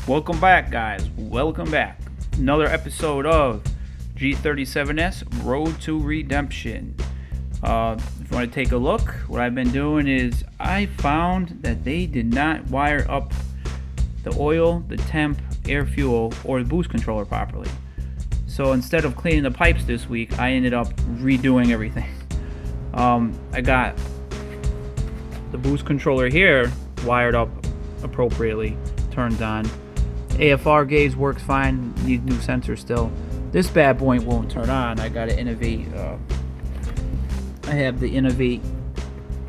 Welcome back, guys. Welcome back. Another episode of G37's Road to Redemption. If you want to take a look, what I've been doing is I found that they did not wire up the oil, the temp, air fuel, or the boost controller properly. So instead of cleaning the pipes this week, I ended up redoing everything. I got the boost controller here wired up appropriately, turned on. AFR gauge works fine, needs new sensor still. This bad boy won't turn on. I gotta innovate. I have the Innovate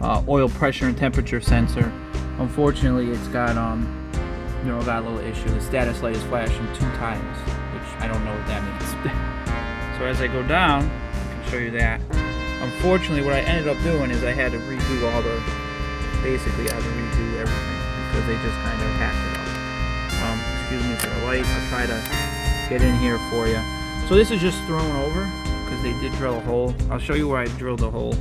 oil pressure and temperature sensor. Unfortunately, it's got got a little issue. The status light is flashing 2 times, which I don't know what that means. So as I go down, I can show you that. Unfortunately, what I ended up doing is I had to redo basically I had to redo everything because they just kind of hacked it up. Excuse me for the light. I'll try to get in here for you. So this is just thrown over because they did drill a hole. I'll show you where I drilled the hole.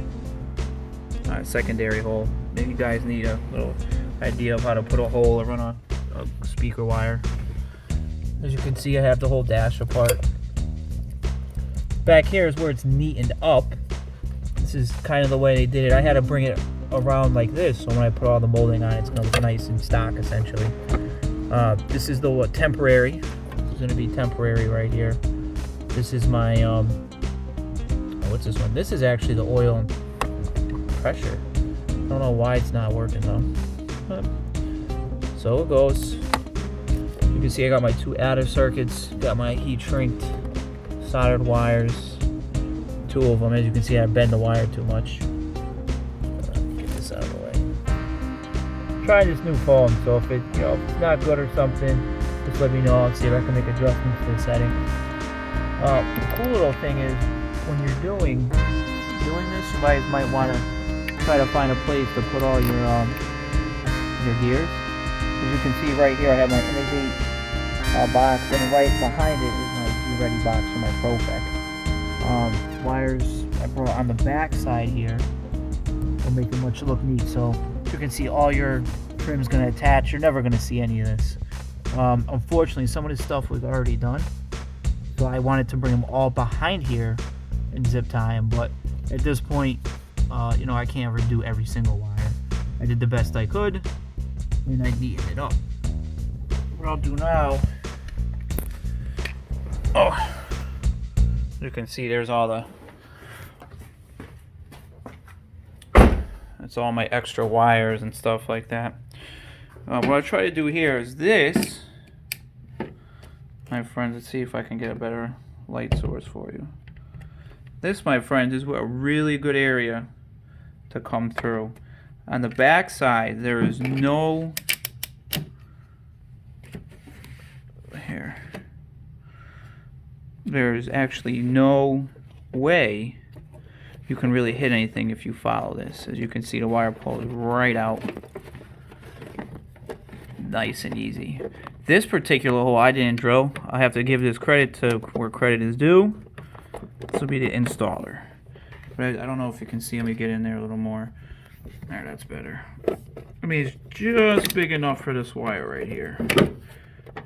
Secondary hole. Maybe you guys need a little idea of how to put a hole or run a speaker wire. As you can see, I have the whole dash apart. Back here is where it's neatened up. This is kind of the way they did it. I had to bring it around like this, so when I put all the molding on, it's going to look nice and stock essentially. This is the temporary. This is going to be temporary right here. This is my what's this one? This is actually the oil pressure. I don't know why it's not working though. So it goes. You can see I got my 2 adder circuits, got my heat shrinked soldered wires, 2 of them. As you can see, I bend the wire too much. Get this out of the way. Try this new foam, so if it's not good or something, just let me know. I'll see if I can make adjustments to the setting. The cool little thing is when you're doing this, you guys might want to try to find a place to put all your gears. As you can see right here, I have my Innovate box, and right behind it is my Greddy box for my Profec. Wires I brought on the back side here will make it look neat. So you can see all your trim's going to attach. You're never going to see any of this. Unfortunately, some of this stuff was already done, so I wanted to bring them all behind here and zip tie them. But at this point, I can't redo every single wire. I did the best I could, and I neatened it up. What I'll do now, you can see there's that's all my extra wires and stuff like that. What I try to do here is this, my friends. Let's see if I can get a better light source for you. This, my friends, is a really good area to come through. On the back side, there is no there's actually no way you can really hit anything if you follow this. As you can see, the wire pulls right out. Nice and easy. This particular hole I didn't drill. I have to give this credit to where credit is due. This will be the installer. But I don't know if you can see. Let me get in there a little more. There, that's better. I mean, it's just big enough for this wire right here.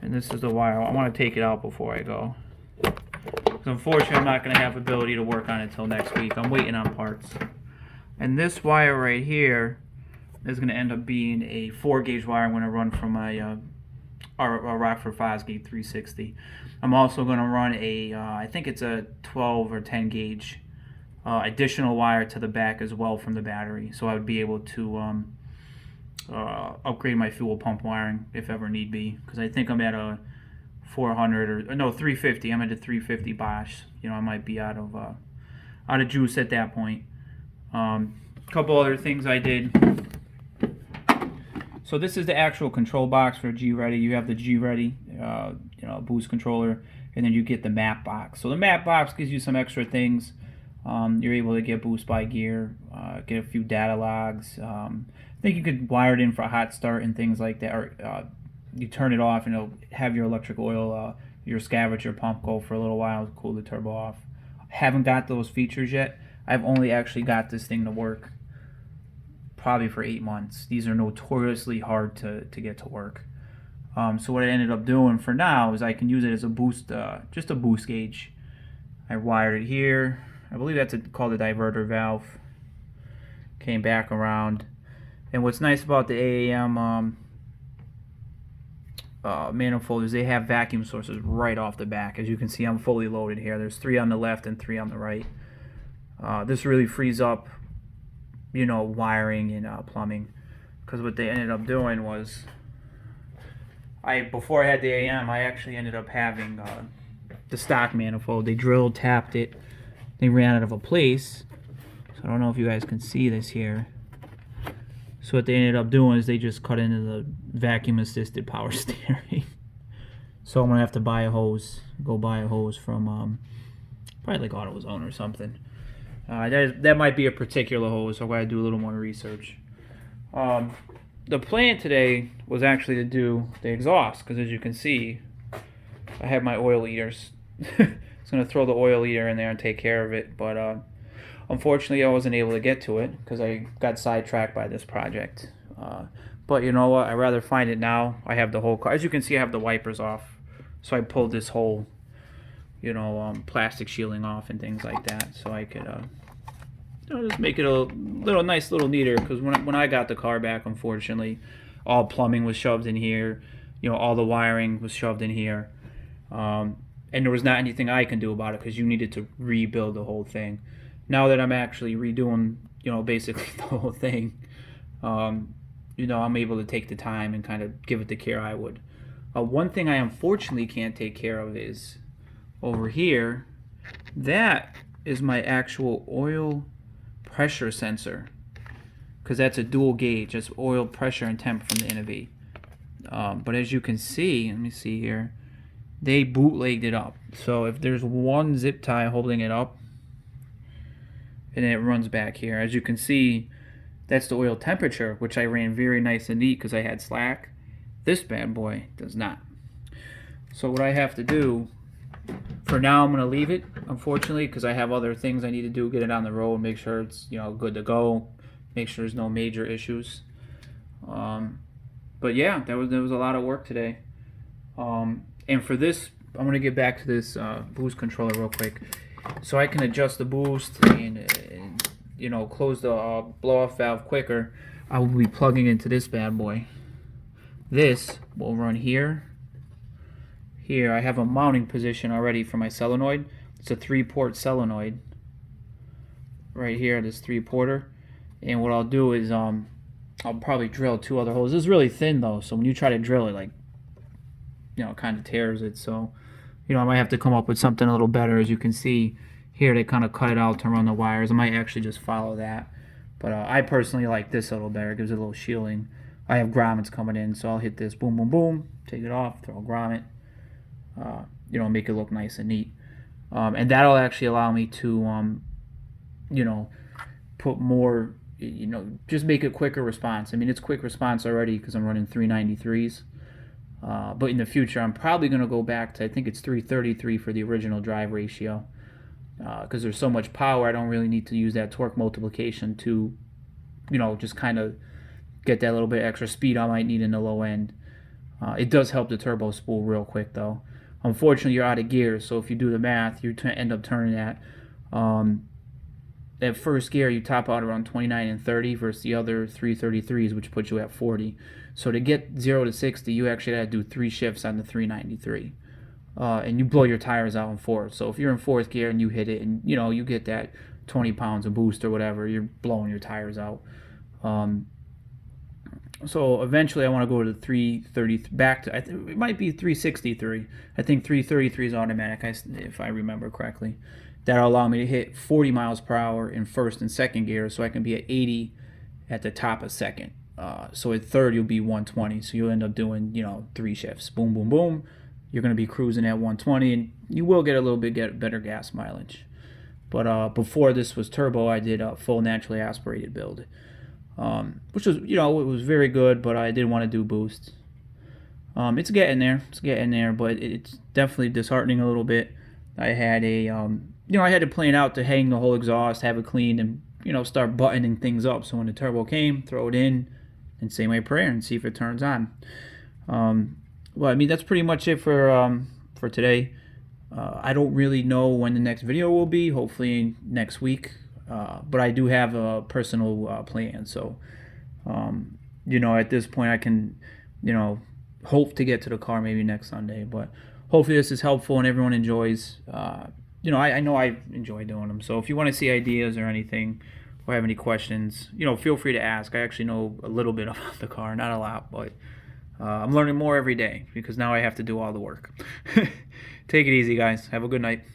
And this is the wire. I want to take it out before I go. Because unfortunately, I'm not going to have ability to work on it until next week. I'm waiting on parts. And this wire right here is going to end up being a 4-gauge wire I'm going to run from my Rockford Fosgate 360. I'm also going to run I think it's a 12 or 10 gauge additional wire to the back as well from the battery. So I would be able to upgrade my fuel pump wiring if ever need be. Because I think I'm at a 400 or no 350. I'm at a 350 Bosch. I might be out of juice at that point. Couple other things I did. So this is the actual control box for Greddy. You have the Greddy, boost controller, and then you get the map box. So the map box gives you some extra things. You're able to get boost by gear, get a few data logs. I think you could wire it in for a hot start and things like that, or you turn it off and it'll have your electric oil, your scavenger pump go for a little while, cool the turbo off. Haven't got those features yet. I've only actually got this thing to work probably for 8 months. These are notoriously hard to get to work. So what I ended up doing for now is I can use it as a boost, just a boost gauge. I wired it here. I believe that's called a diverter valve. Came back around. And what's nice about the AAM manifold is they have vacuum sources right off the back. As you can see, I'm fully loaded here. There's 3 on the left and 3 on the right. This really frees up, you know, wiring and plumbing. Because what they ended up doing was, before I had the AM, I actually ended up having the stock manifold. They drilled, tapped it. They ran out of a place. So I don't know if you guys can see this here. So what they ended up doing is they just cut into the vacuum assisted power steering. So I'm gonna have to buy a hose. Go buy a hose from probably like AutoZone or something. That might be a particular hose, so I gotta do a little more research. The plan today was actually to do the exhaust, because as you can see, I have my oil eaters. I was going to throw the oil eater in there and take care of it, but unfortunately I wasn't able to get to it because I got sidetracked by this project. But you know what, I'd rather find it now. I have the whole car. As you can see, I have the wipers off, so I pulled this whole, you know, plastic shielding off and things like that, so I could you know, just make it a nice little neater, because when I got the car back, unfortunately, all plumbing was shoved in here, you know, all the wiring was shoved in here, and there was not anything I can do about it because you needed to rebuild the whole thing. Now that I'm actually redoing, you know, basically the whole thing, you know, I'm able to take the time and kind of give it the care I would. One thing I unfortunately can't take care of is over here. That is my actual oil pressure sensor, because that's a dual gauge. That's oil pressure and temp from the Innovate. But as you can see, let me see here, they bootlegged it up. So if there's one zip tie holding it up, and then it runs back here, as you can see, that's the oil temperature, which I ran very nice and neat because I had slack. This bad boy does not. So what I have to do, for now, I'm going to leave it, unfortunately, because I have other things I need to do, get it on the road, make sure it's, you know, good to go, make sure there's no major issues. But yeah, there was a lot of work today. And for this, I'm going to get back to this boost controller real quick, so I can adjust the boost and you know, close the blow-off valve quicker. I will be plugging into this bad boy. This will run here. Here I have a mounting position already for my solenoid. It's a 3-port solenoid. Right here, this 3-porter. And what I'll do is I'll probably drill 2 other holes. This is really thin though, so when you try to drill it, like, you know, it kind of tears it. So, you know, I might have to come up with something a little better. As you can see here, they kind of cut it out to run the wires. I might actually just follow that. But I personally like this a little better. It gives it a little shielding. I have grommets coming in, so I'll hit this, boom, boom, boom, take it off, throw a grommet, you know, make it look nice and neat. And that'll actually allow me to, you know, put more, you know, just make a quicker response. I mean, it's quick response already because I'm running 393s. But in the future, I'm probably going to go back to, I think it's 333 for the original drive ratio. Because there's so much power, I don't really need to use that torque multiplication to, you know, just kind of get that little bit extra speed I might need in the low end. It does help the turbo spool real quick though. Unfortunately, you're out of gear, so if you do the math, you end up turning at first gear, you top out around 29 and 30 versus the other 333s, which puts you at 40. So to get 0 to 60, you actually got to do 3 shifts on the 393. And you blow your tires out in 4th. So if you're in 4th gear and you hit it, and you know, you get that 20 pounds of boost or whatever, you're blowing your tires out. So eventually I want to go to 330, back to, it might be 363. I think 333 is automatic, if I remember correctly. That'll allow me to hit 40 miles per hour in 1st and 2nd gear, so I can be at 80 at the top of 2nd. So at 3rd you'll be 120, so you'll end up doing, you know, 3 shifts. Boom, boom, boom. You're going to be cruising at 120, and you will get a little bit better gas mileage. But before this was turbo, I did a full naturally aspirated build, which was, you know, it was very good, but I did want to do boost. It's getting there, but it's definitely disheartening a little bit. I had a, you know, I had to plan out to hang the whole exhaust, have it cleaned, and, you know, start buttoning things up. So when the turbo came, throw it in and say my prayer and see if it turns on. well, I mean, that's pretty much it for today. I don't really know when the next video will be. Hopefully next week. But I do have a personal plan. So, at this point, I can, hope to get to the car maybe next Sunday. But hopefully this is helpful and everyone enjoys. I know I enjoy doing them. So if you want to see ideas or anything, or have any questions, feel free to ask. I actually know a little bit about the car, not a lot, but I'm learning more every day because now I have to do all the work. Take it easy, guys. Have a good night.